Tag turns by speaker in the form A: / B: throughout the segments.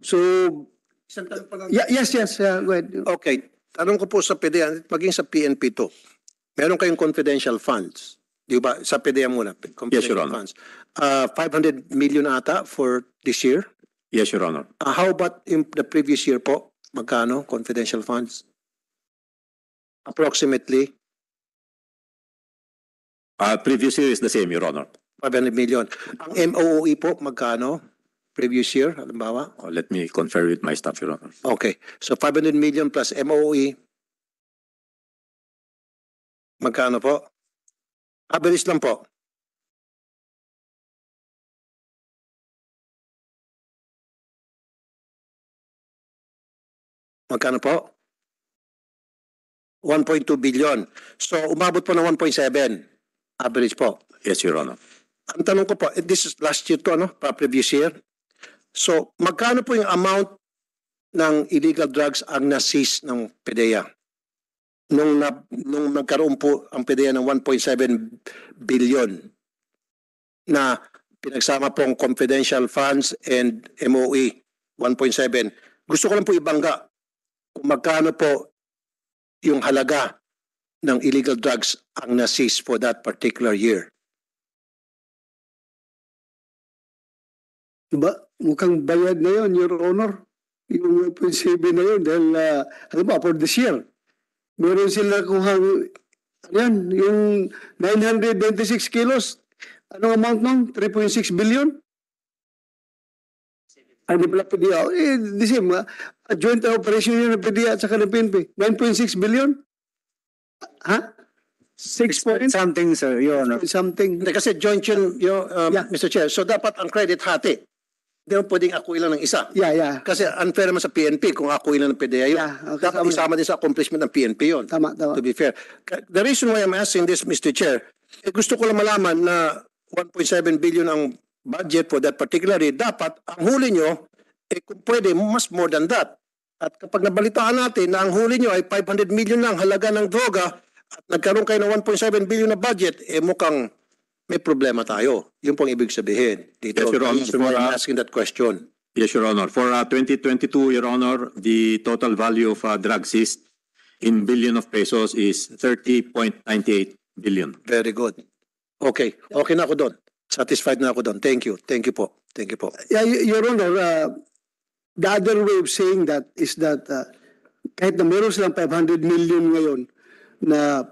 A: So,
B: Isang tanong pa lang.
A: yes, go ahead.
B: Okay. Tanong ko po sa PDEA, maging sa PNP to. Meron kayong confidential funds. Di ba? Sa PDEA muna.
C: Yes, Your Honor.
B: Funds. 500 million ata for this year.
C: Yes, Your Honor.
B: How about in the previous year po? Magkano confidential funds? Approximately
C: Previous year is the same, Your Honor.
B: 500 million. Ang MOOE po, magkano? Previous year, halimbawa?
C: Let me confer with my staff, Your Honor.
B: Okay. So 500 million plus MOE. Magkano po? Average lang po. Magkano po? 1.2 billion. So umabot po ng 1.7. Average po.
C: Yes, Your Honor.
B: Ang tanong ko po, this is last year to, ano? Previous year. So magkano po yung amount ng illegal drugs ang na-seize ng PDEA? Nung nagkaroon po ang PDEA ng 1.7 billion na pinagsama pong confidential funds and MOE 1.7. Gusto ko lang po ibangga kung magkano po yung halaga ng illegal drugs ang na-seize for that particular year.
A: Diba? Mukhang bayad na yun, Your Honor. Yung 1.7 na yun dahil, ano ba, for this year. Meron sila kuhang, yan, yung 926 kilos. Anong amount nun? 3.6 billion? Hindi pala PDEA. The same, a joint operation yun ng PDEA at saka ng PNP. 9.6 billion? Ha? 6 point
D: something, sir, Your Honor.
A: something.
B: Hindi kasi joint yun,
A: Yeah.
B: Mr. Chair. So dapat ang credit hati. Hindi mo pwedeng akuin lang ng isa.
A: Yeah.
B: Kasi unfair naman sa PNP kung akuin lang ng PDEA yun.
A: Yeah, okay,
B: Dapat
A: tama.
B: isama din sa accomplishment ng PNP yun.
A: Tama.
B: To be fair. The reason why I'm asking this, Mr. Chair, gusto ko lang malaman na 1.7 billion ang budget for that particular year. Dapat ang huli nyo, kung pwede, mas more than that. At kapag nabalitaan natin na ang huli nyo ay 500 million lang halaga ng droga at nagkaroon kayo ng 1.7 billion na budget, mukhang may problema tayo. Yun pong ibig sabihin. Dito,
C: Yes, Your Honor.
B: that's why I'm asking that question.
C: Yes, Your Honor. For 2022, Your Honor, the total value of drugs seized in billion of pesos is 30.98 billion.
B: Very good. Okay. Okay na ako doon. Satisfied na ako doon. Thank you. Thank you po.
A: Yeah, Your Honor, the other way of saying that is that kahit na meron silang 500 million ngayon na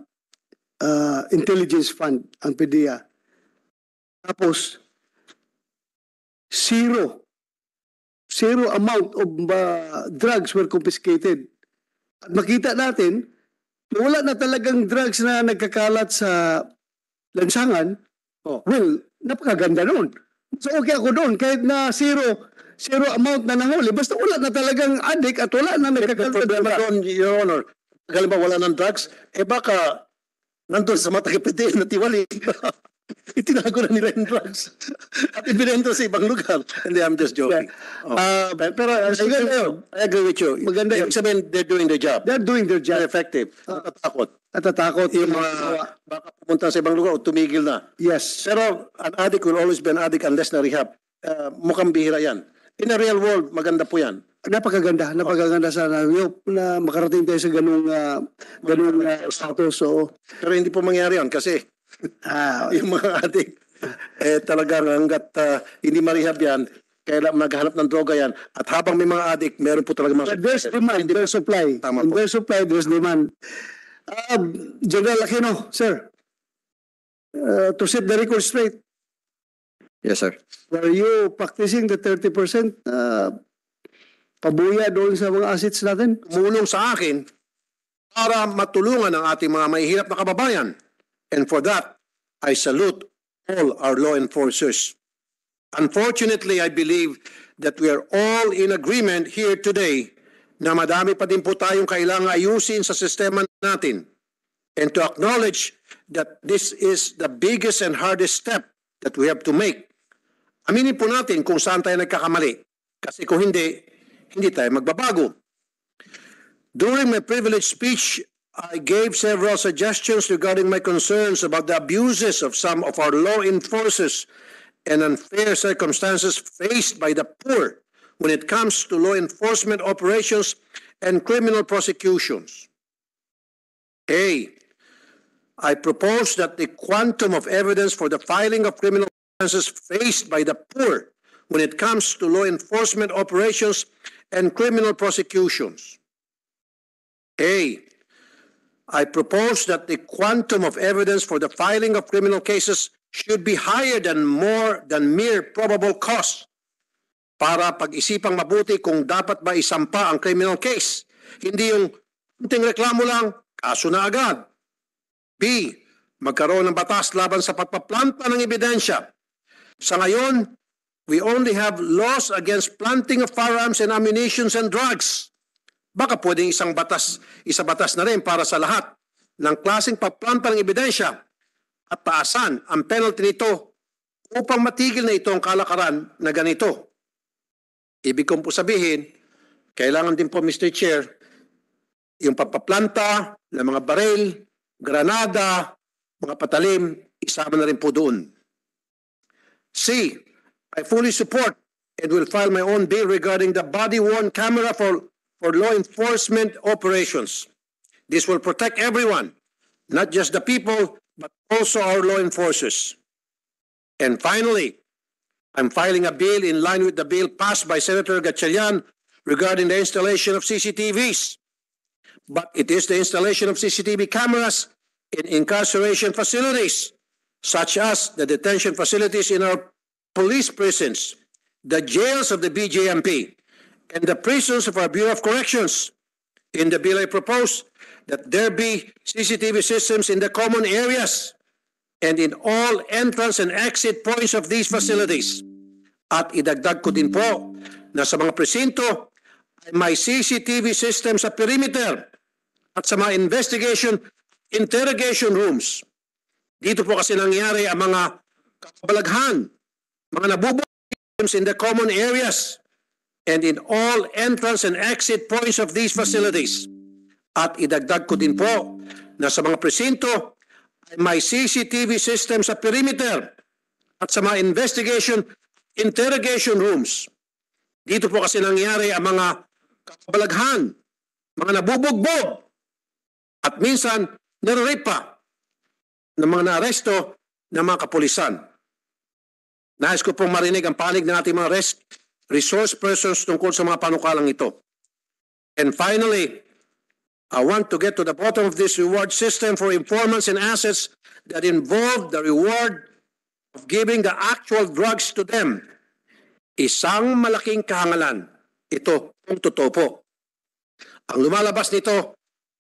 A: intelligence fund ang PDEA, tapos zero amount of drugs were confiscated. At makita natin, wala na talagang drugs na nagkakalat sa lansangan. Well, napakaganda nun. So okay ako doon, kahit na zero amount na nahuli, basta wala na talagang addict at wala na nagkakalat.
B: Problema doon, Your Honor. Halimbawa wala ng drugs, baka nandun sa mga taga-PDEA na tiwali. Itinago na nila yung drugs. At ibinenta sa ibang lugar. Hindi, I'm just joking. Pero I agree with you.
A: Maganda yun.
B: Ibig sabihin, they're doing their job.
A: They're doing their
B: They're
A: job.
B: effective.
A: Natatakot.
B: Yung mga baka pumunta sa ibang lugar o tumigil na.
A: Yes.
B: Pero an addict will always be an addict unless na rehab. Mukhang bihira yan. In the real world, maganda po yan.
A: Napakaganda sana na makarating tayo sa ganung status. So,
B: Pero hindi po mangyari yan kasi yung mga addict, talagang hanggat hindi ma-rehab yan, kailangan maghanap ng droga yan. At habang may mga addict, meron po talaga mga...
A: there's demand, there's supply.
B: Tama
A: And
B: po.
A: there's supply, there's demand. General Aquino, sir, to set the record straight,
D: Yes, sir.
A: were you practicing the 30% pabuya doon sa mga assets natin?
B: Tumulong sa akin para matulungan ang ating mga mahihirap na kababayan. And for that, I salute all our law enforcers. Unfortunately, I believe that we are all in agreement here today na madami pa din po tayong kailangang ayusin sa sistema natin. And to acknowledge that this is the biggest and hardest step that we have to make. Aminin po natin kung saan tayo nagkakamali. Kasi kung hindi tayo magbabago. During my privileged speech, I gave several suggestions regarding my concerns about the abuses of some of our law enforcers and unfair circumstances faced by the poor when it comes to law enforcement operations and criminal prosecutions. A, I propose that the quantum of evidence for the filing of criminal offenses faced by the poor when it comes to law enforcement operations and criminal prosecutions. A, I propose that the quantum of evidence for the filing of criminal cases should be higher than more than mere probable cause para pag-isipang mabuti kung dapat ba isampa ang criminal case. Hindi yung kunting reklamo lang, kaso na agad. B, magkaroon ng batas laban sa pagpaplanta ng ebidensya. Sa ngayon, we only have laws against planting of firearms and ammunitions and drugs. Baka pwedeng isa batas na rin para sa lahat ng klaseng pagplanta ng ebidensya at taasan ang penalty nito upang matigil na ito ang kalakaran na ganito. Ibig kong po sabihin, kailangan din po, Mr. Chair, yung pagpaplanta ng mga baril, granada, mga patalim, isama na rin po doon. C, I fully support and will file my own bill regarding the body-worn camera for law enforcement operations. This will protect everyone, not just the people, but also our law enforcers. And finally, I'm filing a bill in line with the bill passed by Senator Gatchalian regarding the installation of CCTVs. But it is the installation of CCTV cameras in incarceration facilities, such as the detention facilities in our police prisons, the jails of the BJMP, and the prisons of our Bureau of Corrections. In the bill, I propose that there be CCTV systems in the common areas and in all entrance and exit points of these facilities. At idagdag ko din po na sa mga presinto ay may CCTV system sa perimeter at sa mga interrogation rooms. Dito po kasi nangyari ang mga kabalaghan, mga nabubuhay in the common areas and in all entrance and exit points of these facilities. At idagdag ko din po na sa mga presinto ay may CCTV system sa perimeter at sa mga interrogation rooms. Dito po kasi nangyari ang mga kabalaghan, mga nabubugbog at minsan nararip pa ng mga naaresto ng mga kapulisan. Nais ko pong marinig ang panig ng ating mga resource persons tungkol sa mga panukalang ito. And finally, I want to get to the bottom of this reward system for informants and assets that involve the reward of giving the actual drugs to them. Isang malaking kahangalan. Ito kung totoo po. Ang lumalabas nito,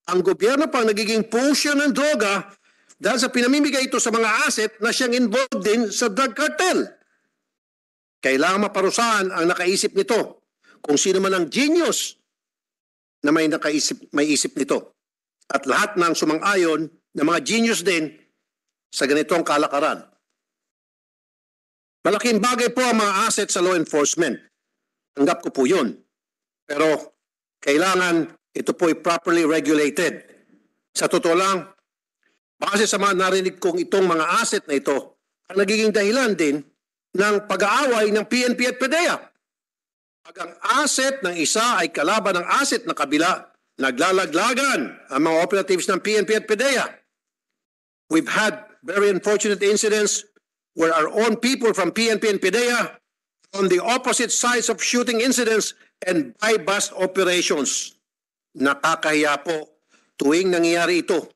B: ang gobyerno pang nagiging pusher ng droga dahil sa pinamimigay ito sa mga asset na siyang involved din sa drug cartel. Kailangan maparusahan ang nakaisip nito kung sino man ang genius na may isip nito. At lahat ng sumang-ayon na mga genius din sa ganitong kalakaran. Malaking bagay po ang mga asset sa law enforcement. Tanggap ko po yun. Pero kailangan ito po ay properly regulated. Sa totoo lang, base sa mga narinig kong itong mga asset na ito, ang nagiging dahilan din ng pag-aaway ng PNP at PDEA. Pag ang asset ng isa ay kalaban ng asset ng kabila, naglalaglagan ang mga operatives ng PNP at PDEA. We've had very unfortunate incidents where our own people from PNP and PDEA on the opposite sides of shooting incidents and buy-bust operations. Nakakahiya po tuwing nangyayari ito.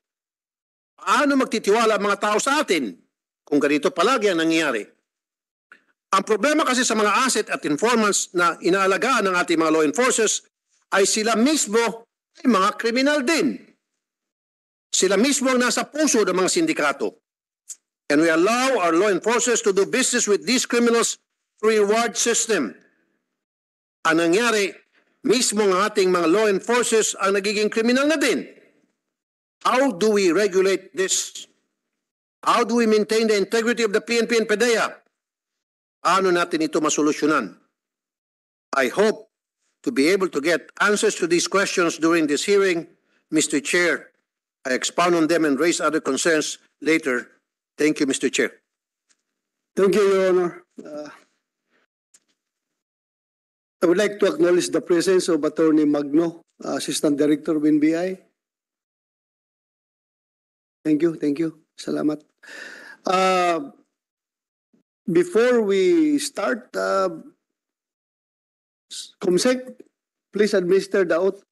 B: Paano magtitiwala ang mga tao sa atin kung ganito palagi ang nangyayari? Ang problema kasi sa mga asset at informants na inaalagaan ng ating mga law enforcers ay sila mismo ay mga kriminal din. Sila mismo ang nasa puso ng mga sindikato. And we allow our law enforcers to do business with these criminals through reward system. Ang nangyari, mismo ng ating mga law enforcers ang nagiging kriminal na din. How do we regulate this? How do we maintain the integrity of the PNP and PDEA? Paano natin ito masolusyonan? I hope to be able to get answers to these questions during this hearing. Mr. Chair, I expound on them and raise other concerns later. Thank you, Mr. Chair.
A: Thank you, Your Honor. would like to acknowledge the presence of Attorney Magno, Assistant Director of NBI. Thank you, thank you. Salamat. Before we start, Comsec, please administer the oath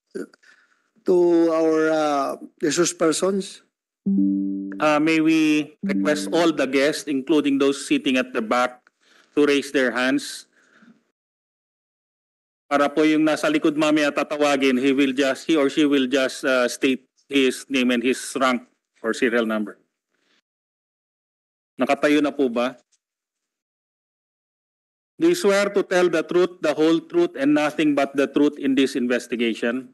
A: to our resource persons.
E: May we request all the guests, including those sitting at the back, to raise their hands. Para po yung nasa likod mamaya tatawagin, he or she will just state his name and his rank or serial number. Nakatayo na po ba? Do you swear to tell the truth, the whole truth, and nothing but the truth in this investigation?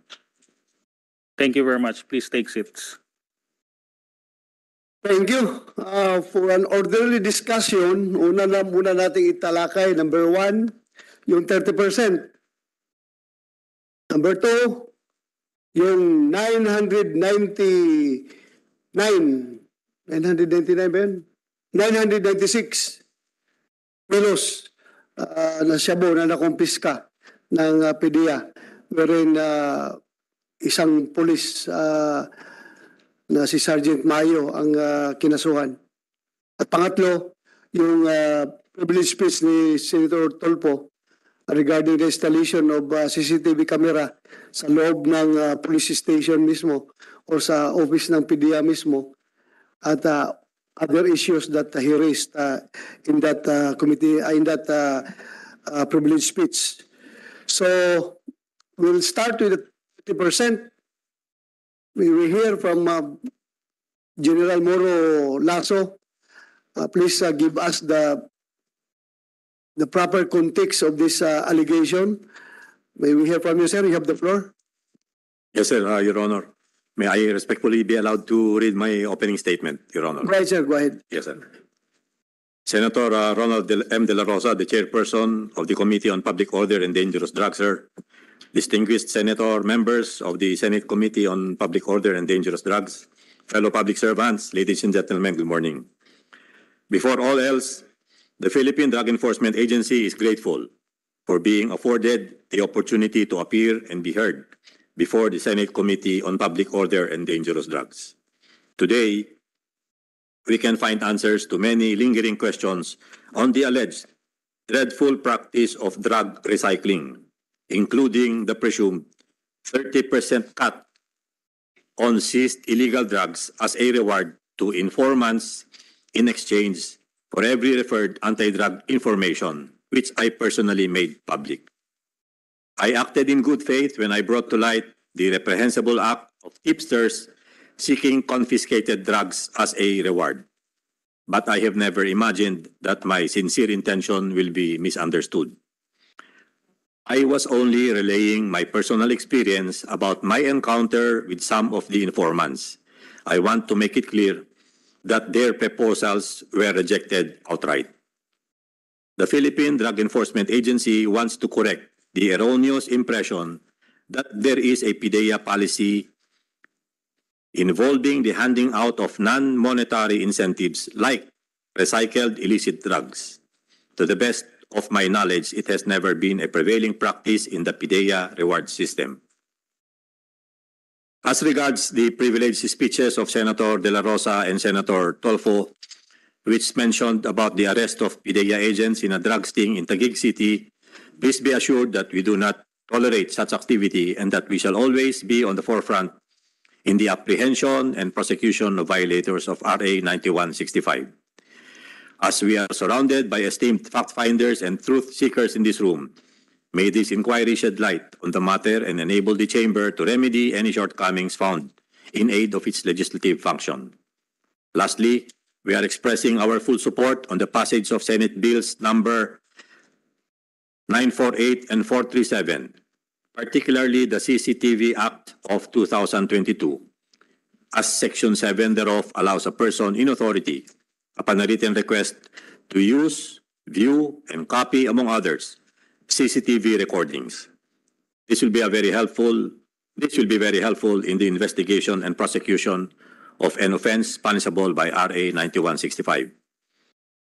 E: Thank you very much. Please take seats.
A: Thank you. For an orderly discussion, muna nating italakay. Number 1, yung 30%. Number 2, yung 999 ba yun? 996 kilos na shabu na nakumpiska ng PDEA, wherein isang pulis na si Sergeant Mayo ang kinasuhan. At pangatlo, yung privilege speech ni Senator Tolpo regarding the installation of CCTV camera sa loob ng police station mismo or sa office ng PDEA mismo, at other issues that he raised in that committee, in that privilege speech. So we'll start with the 30%. We will hear from General Moro Lasso. Please give us the proper context of this allegation. May we hear from you, sir? You have the floor.
C: Yes, sir, Your Honor. May I respectfully be allowed to read my opening statement, Your Honor?
A: Right, sir. Go ahead.
C: Yes, sir. Senator Ronald M. De La Rosa, the chairperson of the Committee on Public Order and Dangerous Drugs, sir. Distinguished Senator, members of the Senate Committee on Public Order and Dangerous Drugs, fellow public servants, ladies and gentlemen, good morning. Before all else, the Philippine Drug Enforcement Agency is grateful for being afforded the opportunity to appear and be heard before the Senate Committee on Public Order and Dangerous Drugs. Today, we can find answers to many lingering questions on the alleged dreadful practice of drug recycling, including the presumed 30% cut on seized illegal drugs as a reward to informants in exchange for every referred anti-drug information, which I personally made public. I acted in good faith when I brought to light the reprehensible act of tipsters seeking confiscated drugs as a reward. But I have never imagined that my sincere intention will be misunderstood. I was only relaying my personal experience about my encounter with some of the informants. I want to make it clear that their proposals were rejected outright. The Philippine Drug Enforcement Agency wants to correct the erroneous impression that there is a PDEA policy involving the handing out of non-monetary incentives like recycled illicit drugs. To the best of my knowledge, it has never been a prevailing practice in the PDEA reward system. As regards the privileged speeches of Senator De La Rosa and Senator Tolfo, which mentioned about the arrest of PDEA agents in a drug sting in Taguig City, please be assured that we do not tolerate such activity and that we shall always be on the forefront in the apprehension and prosecution of violators of RA 9165. As we are surrounded by esteemed fact-finders and truth-seekers in this room, may this inquiry shed light on the matter and enable the Chamber to remedy any shortcomings found in aid of its legislative function. Lastly, we are expressing our full support on the passage of Senate Bills number 948 and 437, particularly the CCTV Act of 2022, as Section 7 thereof allows a person in authority, upon a written request, to use, view, and copy, among others, CCTV recordings. This will be very helpful in the investigation and prosecution of an offense punishable by RA 9165.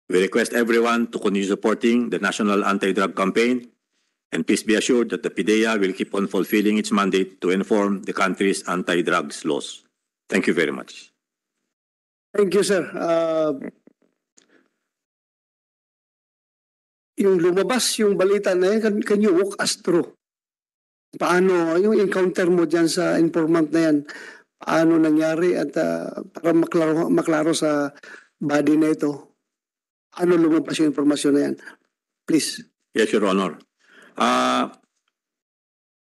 C: We request everyone to continue supporting the National Anti-Drug Campaign And please be assured that the PIDEA will keep on fulfilling its mandate to inform the country's anti-drugs laws. Thank you very much.
A: Thank you, sir. Yung lumabas yung balita na yan, can you walk us through? Paano, yung encounter mo dyan sa informant na yan, paano nangyari at para maklaro sa body na ito, ano lumabas yung informasyon na yan? Please.
C: Yes, Your Honor.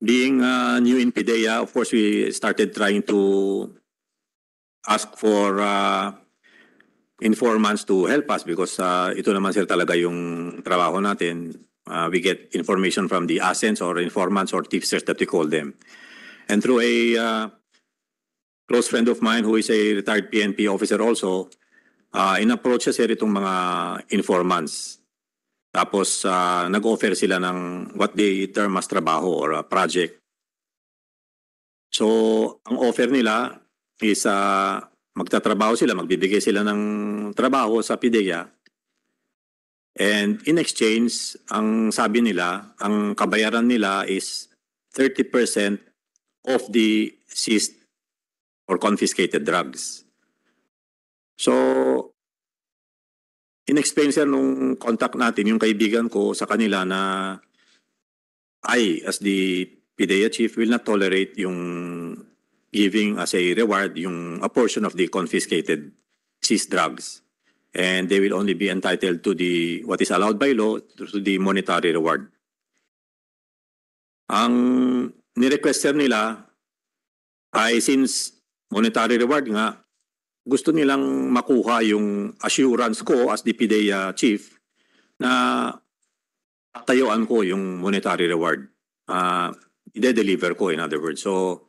C: Being new in PIDEA, of course, we started trying to ask for informants to help us because ito naman sir talaga yung trabaho natin. We get information from the ASENs or informants or tipsters that we call them. And through a close friend of mine who is a retired PNP officer also, in-approach siya sir itong mga informants. Tapos nag-offer sila ng what they term as trabaho or project. So ang offer nila is magtatrabaho sila, magbibigay sila ng trabaho sa PIDEA. And in exchange, ang sabi nila, ang kabayaran nila is 30% of the seized or confiscated drugs. So, in-explain sir nung contact natin, yung kaibigan ko sa kanila na I, as the PIDEA chief, will not tolerate yung giving as a reward yung a portion of the confiscated seized drugs. And they will only be entitled to the what is allowed by law to the monetary reward. Ang ni-requester nila ay since monetary reward nga, gusto nilang makuha yung assurance ko as the PIDEA chief na tatayuan ko yung monetary reward. I-deliver ko in other words. So,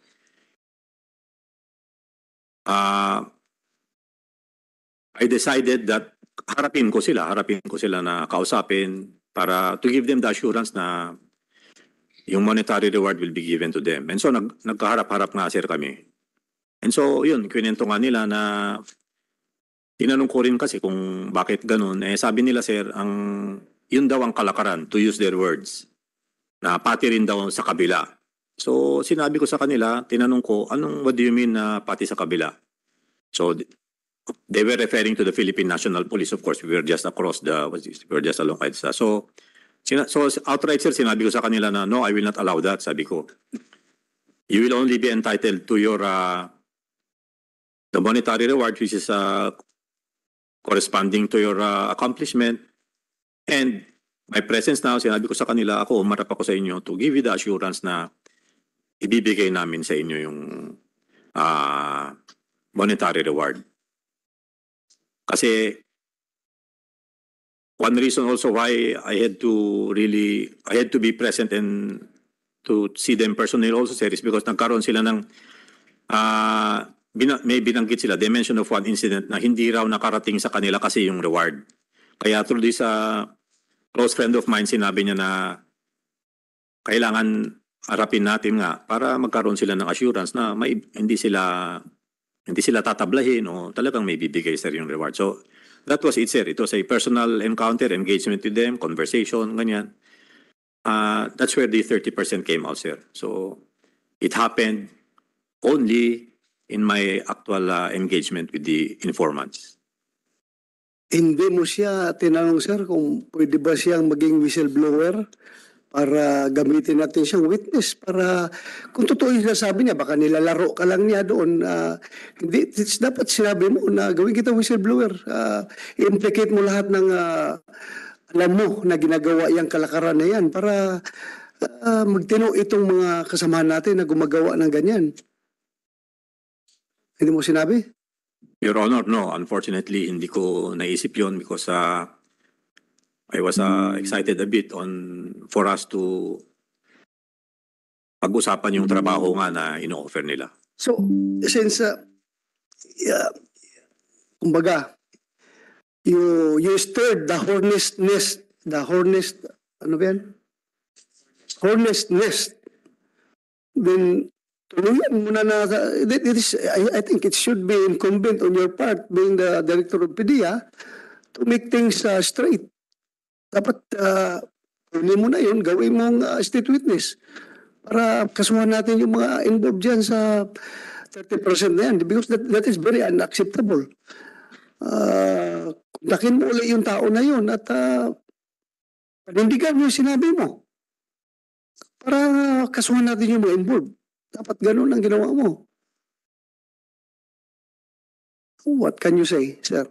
C: I decided that harapin ko sila na kausapin para to give them the assurance na yung monetary reward will be given to them. And so nagkaharap-harap nga sir kami. And so yun, kwento nga nila na tinanong ko rin kasi kung bakit ganun. Eh sabi nila sir, yun daw ang kalakaran, to use their words, na pati rin daw sa kabila. So sinabi ko sa kanila, tinanong ko, what do you mean na pati sa kabila? So they were referring to the Philippine National Police. Of course, we were just across we were just along EDSA. So outright sir, sinabi ko sa kanila na, no, I will not allow that, sabi ko. You will only be entitled to your, the monetary reward, which is corresponding to your accomplishment. And my presence now, sinabi ko sa kanila, ako, umarap ako sa inyo to give you the assurance na ibibigay namin sa inyo yung monetary reward. Kasi one reason also why I had to be present and to see them personally also sir is because nagkaroon sila ng may binanggit sila, they mentioned of one incident na hindi raw nakarating sa kanila kasi yung reward. Kaya through this close friend of mine, sinabi niya na kailangan harapin natin nga para magkaroon sila ng assurance na hindi sila tatablahin o talagang may bibigay sir yung reward. So that was it sir. It was a personal encounter, engagement with them, conversation, ganyan. That's where the 30% came out sir. So it happened only in my actual engagement with the informants.
A: Hindi mo siya tinanong sir kung pwede ba siyang maging whistleblower para gamitin natin siyang witness para kung totoo yung sinasabi niya, baka nilalaro ka lang niya doon. Hindi, dapat sinabi mo na gawin kita whistleblower. I-implicate mo lahat ng alam mo na ginagawa yung kalakaran na yan para magtino itong mga kasamahan natin na gumagawa ng ganyan. Hindi mo sinabi?
C: Your Honor, no. Unfortunately, hindi ko naisip yon because I was excited a bit for us to pag-usapan yung trabaho nga na ino-offer nila.
A: So, since, kumbaga, you stirred the hornet's nest, ano ba yan? Hornet's nest. Then, tuluyan mo na I think it should be incumbent on your part, being the director of PIDEA, to make things straight. Dapat kunin mo na yun, gawin mong state witness para kasuhan natin yung mga involved dyan sa 30% na yan because that is very unacceptable. Kontakin mo ulit yung tao na yun at panindigan mo yung sinabi mo para kasuhan natin yung mga involved. Dapat ganun ang ginawa mo. What can you say, sir?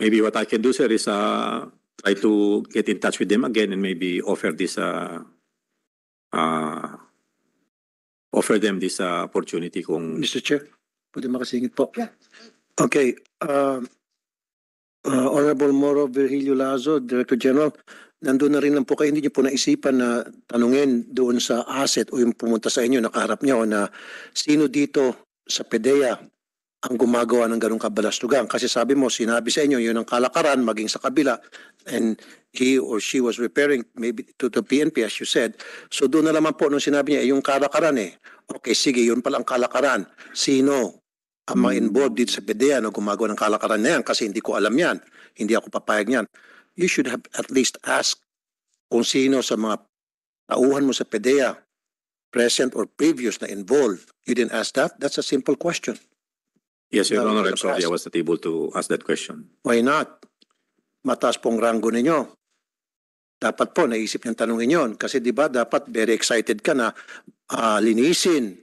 C: Maybe what I can do, sir, is try to get in touch with them again and maybe offer them this opportunity kung
B: Mr. Chair, pwede makasingit po.
A: Yeah.
B: Okay. Honorable Moro Virgilio Lazo, Director General, nandun na rin lang po kayo, hindi niyo po naisipan na tanungin doon sa asset o yung pumunta sa inyo, nakaharap niyo na sino dito sa PDEA ang gumagawa ng ganong kabalastugan. Kasi sabi mo, sinabi sa inyo, yun ang kalakaran, maging sa kabila, and he or she was referring maybe to the PNP as you said. So doon na naman po nung sinabi niya, yung kalakaran Okay, sige, yun pala ang kalakaran. Sino ang mga involved dito sa PDEA na gumagawa ng kalakaran na yan? Kasi hindi ko alam yan. Hindi ako papayag niyan. You should have at least asked kung sino sa mga tauhan mo sa PDEA, present or previous na involved. You didn't ask that? That's a simple question.
C: Yes, Your
B: No,
C: Honor, I'm
B: it's
C: sorry I
B: asked.
C: was not able to ask that question.
B: Why not? Mataas pong ranggo ninyo. Dapat po, naisip niyang tanongin yon. Kasi di ba dapat very excited ka na linisin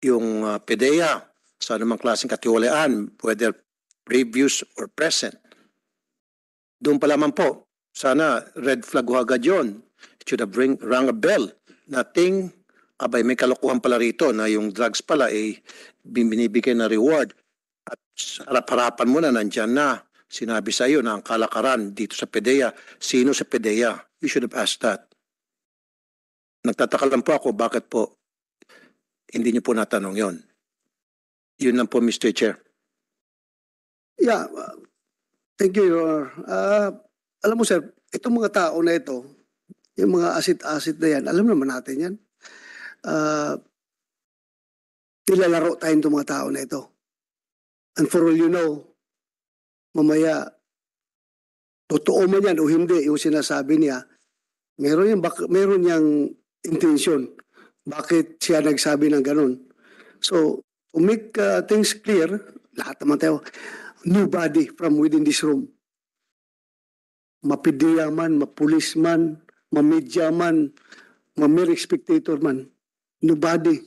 B: yung PDEA sa anumang klaseng katiwalaan, whether previous or present. Doon pa lamang po, sana red flag ho agad yun. It should have rang a bell. Nothing, abay may kalokohan pala rito na yung drugs pala binibigay na reward. At harap-harapan mo na nandyan na. Sinabi sa iyo na ang kalakaran dito sa PDEA. Sino sa PDEA? You should have asked that. Nagtataka lang po ako bakit po hindi niyo po natanong yon. Yun lang po, Mr. Chair.
A: Yeah, thank you, Your Honor. Alam mo, sir, itong mga tao na ito, yung mga asset na yan, alam naman natin yan. Nilalaro tayo itong mga tao na ito. And for all you know, mamaya, totoo man yan o hindi, yung sinasabi niya, meron niyang intention. Bakit siya nagsabi ng ganun? So, to make things clear, lahat naman tayo, nobody from within this room, mapidiya man, mapulis man, mamedya man, mamere spectator man, nobody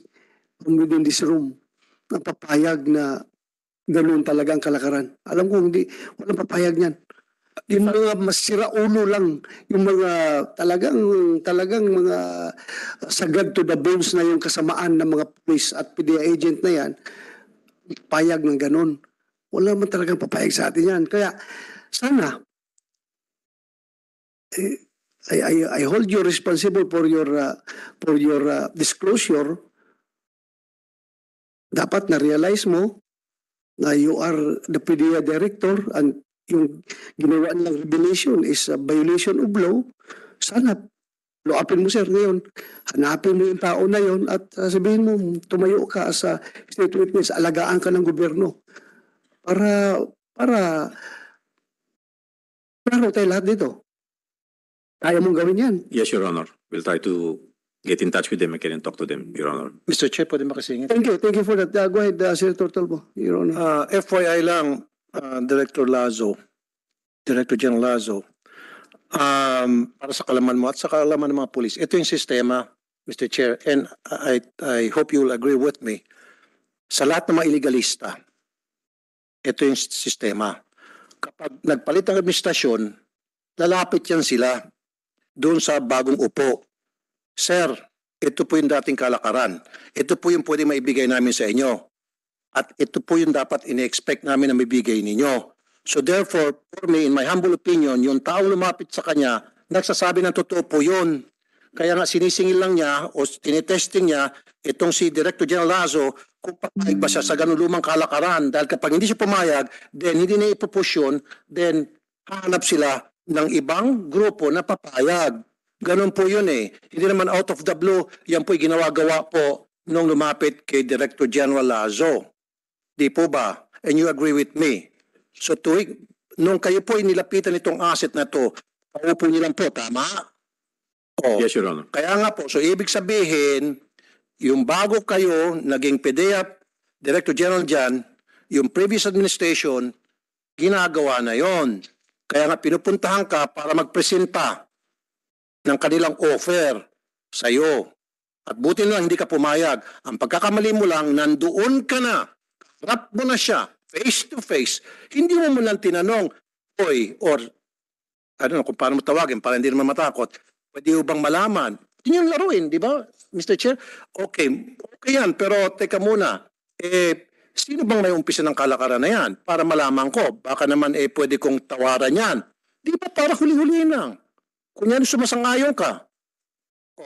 A: from within this room napapayag na ganun talagang kalakaran. Alam ko hindi, walang papayag niyan. Yung mga masira ulo lang, yung mga talagang mga sagad to the bones na yung kasamaan ng mga police at PDEA agent na yan, payag ng ganun. Wala man talagang papayag sa atin yan. Kaya sana, I hold you responsible for your disclosure. Dapat na-realize mo na you are the PDEA director and yung ginawa nilang revelation is a violation of law. Sana, loapin mo sir ngayon. Hanapin mo yung tao na yon at sabihin mo, tumayo ka sa state witness, alagaan ka ng gobyerno. Para tayo lahat dito. Kaya mong gawin yan.
C: Yes, Your Honor. We'll try to get in touch with them again and talk to them, Your Honor.
B: Mr. Chair, pwede makasingit?
A: Thank you for that. Go ahead, Senator Tolbo, Your Honor.
B: FYI lang, Director General Lazo, para sa kalaman mo at sa kalaman ng mga pulis, ito yung sistema, Mr. Chair, and I hope you will agree with me. Sa lahat ng mga illegalista, ito yung sistema. Kapag nagpalit ang administrasyon, lalapit yan sila doon sa bagong upo. Sir, ito po yung dating kalakaran. Ito po yung pwede maibigay namin sa inyo. At ito po yung dapat ine-expect namin na maibigay ninyo. So therefore, for me, in my humble opinion, yung taong lumapit sa kanya, nagsasabi ng totoo po yun. Kaya nga sinisingil lang niya o tinetesting niya itong si Director General Lazo kung papayag ba siya sa ganun lumang kalakaran. Dahil kapag hindi siya pumayag, then hindi na ipupush yun, then hahanap sila ng ibang grupo na papayag. Ganun po yun eh. Hindi naman out of the blue, yan po'y ginawa-gawa po nung lumapit kay Director General Lazo. Di po ba? And you agree with me. So nung kayo po nilapitan itong asset na to, paupo niyo lang po, tama? Oh,
C: Yes, Your Honor.
B: kaya nga po, so ibig sabihin, yung bago kayo naging PDEA Director General dyan, yung previous administration, ginagawa na yon. Kaya nga pinupuntahan ka para magpresenta ng kanilang offer sa iyo. At buti lang hindi ka pumayag. Ang pagkakamali mo lang, nandoon ka na. Harap mo na siya, face to face. Hindi mo lang tinanong, oy, or, I don't know kung paano mo tawagin para hindi naman matakot. Pwede mo bang malaman? Hindi yung laruin, di ba, Mr. Chair? Okay yan, pero teka muna. Sino bang may umpisa ng kalakaran na yan? Para malaman ko, baka naman pwede kong tawaran yan. Di ba para huli-huliin lang? Kunyari sumasangayon ka.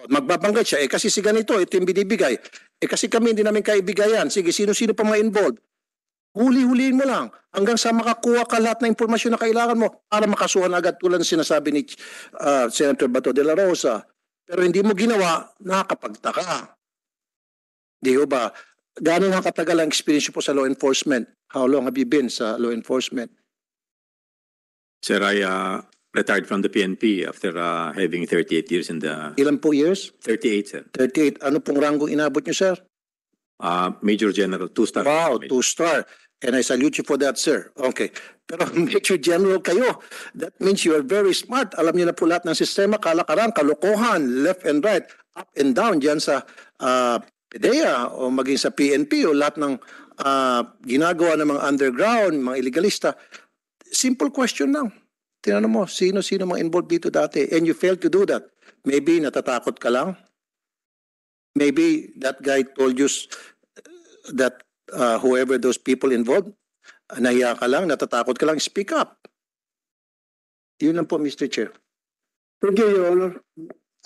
B: Magbabanggit siya, kasi si ganito, ito yung binibigay. Kasi kami hindi namin kaibigayan. Sige, sino-sino pa mga involved? Huli-huliin mo lang hanggang sa makakuha ka lahat ng impormasyon na kailangan mo para makasuhan agad tulad ng sinasabi ni Senator Bato de la Rosa. Pero hindi mo ginawa, nakakapagtaka. Di ba? Gano'n nga katagal ang experience po sa law enforcement? How long have you been sa law enforcement?
C: Sir, I retired from the PNP after having 38 years in the...
B: Ilan po years?
C: 38, sir.
B: 38. Ano pong ranggong inabot niyo, sir?
C: Major General, 2-star.
B: Wow, 2-star. And I salute you for that, sir. Okay. Pero Major General kayo. That means you are very smart. Alam niyo na po lahat ng sistema, kalakaran, kalokohan, left and right, up and down dyan sa PDEA o maging sa PNP o lahat ng ginagawa ng mga underground, mga illegalista. Simple question lang. Tinanong mo, sino-sino mga involved dito dati? And you failed to do that. Maybe natatakot ka lang. Maybe that guy told you that whoever those people involved, nahiya ka lang, natatakot ka lang, speak up. Yun lang po, Mr. Chair.
A: Thank you, Your Honor.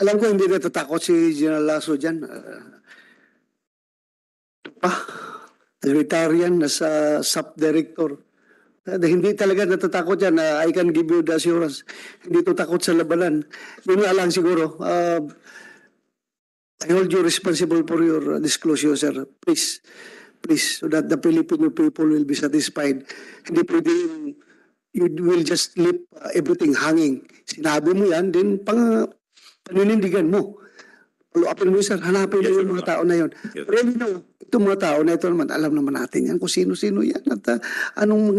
A: Alam ko hindi natatakot si General Lasso dyan. Nag-retire nasa sub-director. Hindi talaga natatakot yan. I can give you the assurance. Hindi to takot sa labanan. Yun nga lang siguro. I hold you responsible for your disclosure, sir. Please, so that the Filipino people will be satisfied. Hindi pwede you will just leave everything hanging. Sinabi mo yan, then paninindigan mo. Follow-upin mo, sir. Hanapin mo yung mga tao na yun.
C: Yes.
A: Really, no. Itong mga tao na ito naman, alam naman natin yan kung sino-sino yan at anong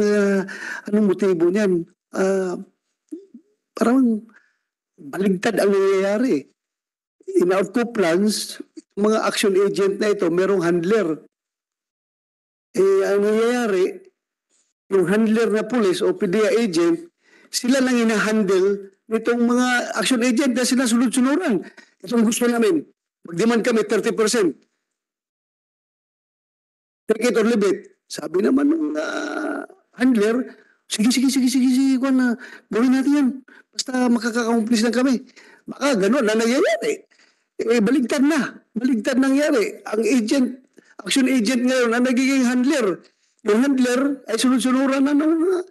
A: motibo niyan. Parang baligtad ang nangyayari. In our plans, mga action agent na ito, merong handler. Ang nangyayari, yung handler na police o PDEA agent, sila lang hinahandle nitong mga action agent na sila sunod-sunuran. Itong gusto namin, mag-demand kami 30%. Take it or leave it. Sabi naman ng handler, sige, gawin natin yan. Basta makaka-accomplish lang kami. Baka gano'n na nangyayari. Baligtad nangyari. Ang action agent ngayon, ang nagiging handler. Yung handler ay sunod-sunuran na ng